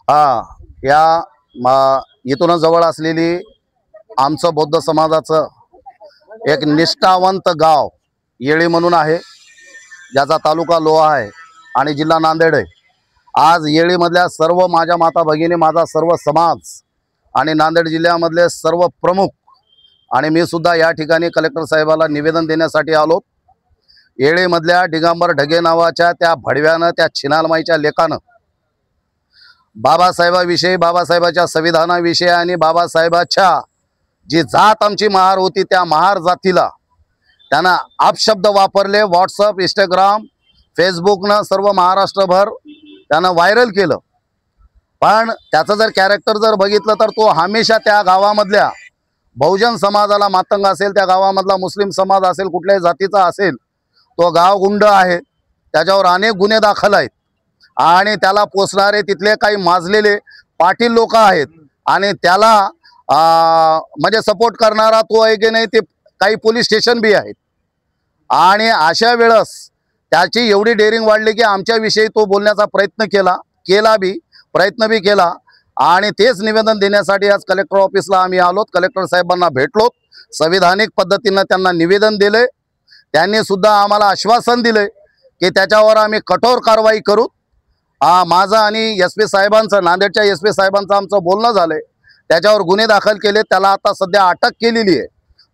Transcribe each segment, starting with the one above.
हा, या इथून जवळ असलेली आमचं बौद्ध समाजाचं एक निष्ठावंत गाव येळी म्हणून आहे, ज्याचा तालुका लोहा आहे आणि जिल्हा नांदेड आहे। आज येळीमधल्या सर्व माझ्या माता भगिनी, माझा सर्व समाज आणि नांदेड जिल्ह्यामधले सर्व प्रमुख आणि मी सुद्धा या ठिकाणी कलेक्टर साहेबाला निवेदन देण्यासाठी आलो। येळीमधल्या दिगंबर ढगे नावाच्या त्या भडव्यानं, त्या छिनालमाईच्या लेकानं बाबासाहेबाविषयी, बाबासाहेबाच्या संविधानाविषयी आणि बाबासाहेबाच्या जी जात आमची महार होती त्या महार जातीला त्यांना अपशब्द वापरले। व्हॉट्सअप, इंस्टाग्राम, फेसबुकनं सर्व महाराष्ट्रभर त्यानं व्हायरल केलं। पण त्याचं जर कॅरेक्टर जर बघितलं तर तो हमेशा त्या गावामधल्या बहुजन समाजाला मातंग असेल, त्या गावामधला मुस्लिम समाज असेल, कुठल्याही जातीचा असेल, तो गावगुंड आहे। त्याच्यावर अनेक गुन्हे दाखल आहेत आणि त्याला पोसणारे तिथले काही माजलेले पाटील लोक आहेत आणि त्याला म्हणजे सपोर्ट करणारा तो आहे की नाही, ते काही पोलीस स्टेशन बी आहेत। आणि अशा वेळेस त्याची एवढी डेअरिंग वाढली की आमच्याविषयी तो बोलण्याचा प्रयत्न बी केला आणि तेच निवेदन देण्यासाठी आज कलेक्टर ऑफिसला आम्ही आलोत। कलेक्टर साहेबांना भेटलोत, संविधानिक पद्धतीनं त्यांना निवेदन दिले। त्यांनी सुद्धा आम्हाला आश्वासन दिले की त्याच्यावर आम्ही कठोर कारवाई करू। माझं आणि SP साहेबांचं, नांदेडच्या SP साहेबांचं आमचं बोलणं झालंय, त्याच्यावर गुन्हे दाखल केले। त्याला आता सध्या अटक केलेली आहे,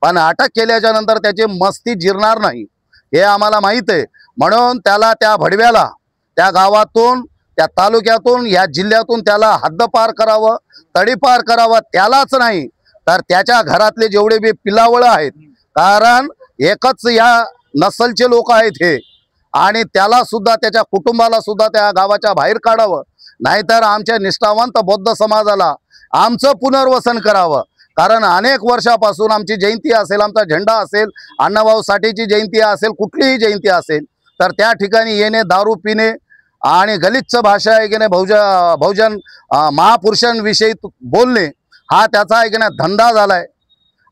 पण अटक केल्याच्या नंतर त्याची मस्ती जिरणार नाही हे आम्हाला माहीत आहे। म्हणून त्याला, त्या भडव्याला, त्या गावातून, त्या तालुक्यातून, या जिल्ह्यातून त्याला हद्दपार करावं, तडीपार करावं। त्यालाच नाही तर त्याच्या घरातले जेवढे बी पिलावळ आहेत, कारण एकच या नसलचे लोक आहेत हे, आणि त्याला सुद्धा, त्याच्या कुटुंबाला सुद्धा त्या गावाच्या बाहेर काढावं, नाहीतर आमच्या निष्ठावंत बौद्ध समाजाला आमचं पुनर्वसन करावं। कारण अनेक वर्षापासून आमची जयंती असेल, आमचा झेंडा असेल, अण्णाभाऊ साठेची जयंती असेल, कुठलीही जयंती असेल, तर त्या ठिकाणी येणे, दारू पिणे आणि गलिच्छ भाषा आहे की नाही, बहुजन महापुरुषांविषयी बोलणे, हा त्याचा आहे की नाही धंदा झालाय।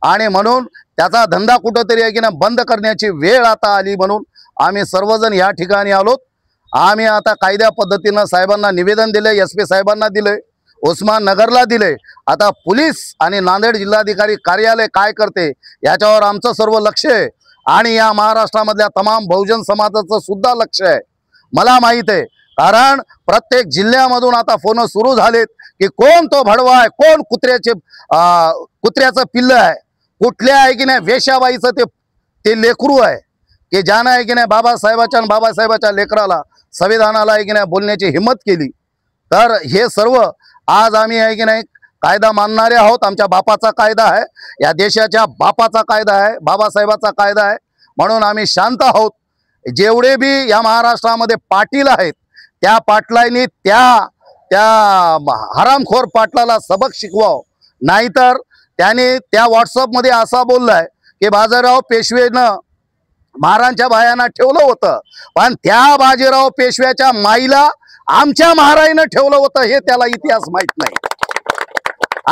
आणि म्हणून त्याचा धंदा कुठंतरी आहे की नाही बंद करण्याची वेळ आता आली। म्हणून आम्ही सर्वजण या ठिकाणी आलोत। आम्ही आता कायद्या पद्धतीनं साहेबांना निवेदन दिले, SP साहेबांना दिले, उस्माननगरला दिले। आता पोलीस आणि नांदेड जिल्हाधिकारी कार्यालय काय करते याच्यावर आमचं सर्व लक्ष आहे आणि या महाराष्ट्रामधल्या तमाम बहुजन समाजाचं सुद्धा लक्ष आहे। मला माहीत आहे, कारण प्रत्येक जिल्ह्यामधून आता फोन सुरू झालेत की कोण तो भडवा आहे, कोण कुत्र्याचं पिल्लं आहे, कुठल्या आहे की नाही वेश्याबाईचं ते लेकरू आहे की ज्यानं आहे की नाही बाबासाहेबाच्या आणि बाबासाहेबाच्या लेकराला, संविधानाला आहे की नाही बोलण्याची हिंमत केली। तर हे सर्व आज आम्ही आहे की नाही कायदा मानणारे आहोत। आमच्या बापाचा कायदा आहे, या देशाच्या बापाचा कायदा आहे, बाबासाहेबाचा कायदा आहे। म्हणून आम्ही शांत आहोत। जेवढे बी या महाराष्ट्रामध्ये पाटील आहेत, त्या पाटलांनी त्या हरामखोर पाटलाला सबक शिकवावं, नाहीतर त्याने त्या व्हॉट्सअपमध्ये असा बोललाय की बाजीराव पेशवेनं महाराजांच्या बायांना ठेवलं होतं, पण त्या बाजीराव पेशव्याच्या माईला आमच्या महाराजांनी ठेवलं होतं हे त्याला इतिहास माहित नाही।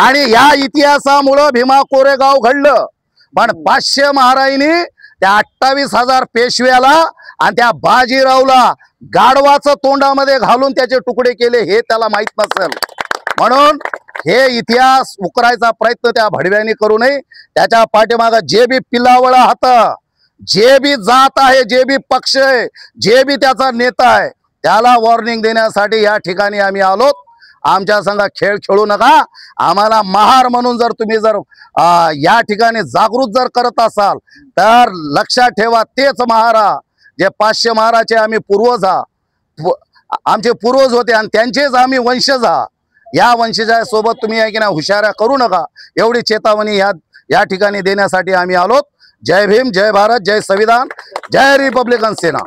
आणि या इतिहासामुळं भीमा कोरेगाव घडलं, पण 500 महाराजांनी त्या 28,000 पेशव्याला आणि त्या बाजीरावला गाढवाचं तोंडामध्ये घालून त्याचे तुकडे केले हे त्याला माहित नसेल। म्हणून हे इतिहास उकरायचा प्रयत्न त्या भडव्याने करू नये। त्याच्या पाठीमागे जे बी पिलावळ हात, जे बी जात आहे, जे बी पक्ष आहे, जे बी त्याचा नेता आहे, त्याला वॉर्निंग देण्यासाठी या ठिकाणी आम्ही आलोत। आमच्या संग खेळ खेळू नका। आम्हाला महार म्हणून जर तुम्ही या ठिकाणी जागृत जर करत असाल तर लक्षात ठेवा, तेच महारा जे 500 महाराचे आम्ही पूर्वज आमचे पूर्वज होते आणि त्यांचेच आम्ही वंशज आहात। या वंशजासोबत तुम्ही आहे की नाही हुशाऱ्या करू नका, एवढी चेतावणी या ठिकाणी देण्यासाठी आम्ही आलोत। जय भीम, जय भारत, जय संविधान, जय रिपब्लिकन सेना।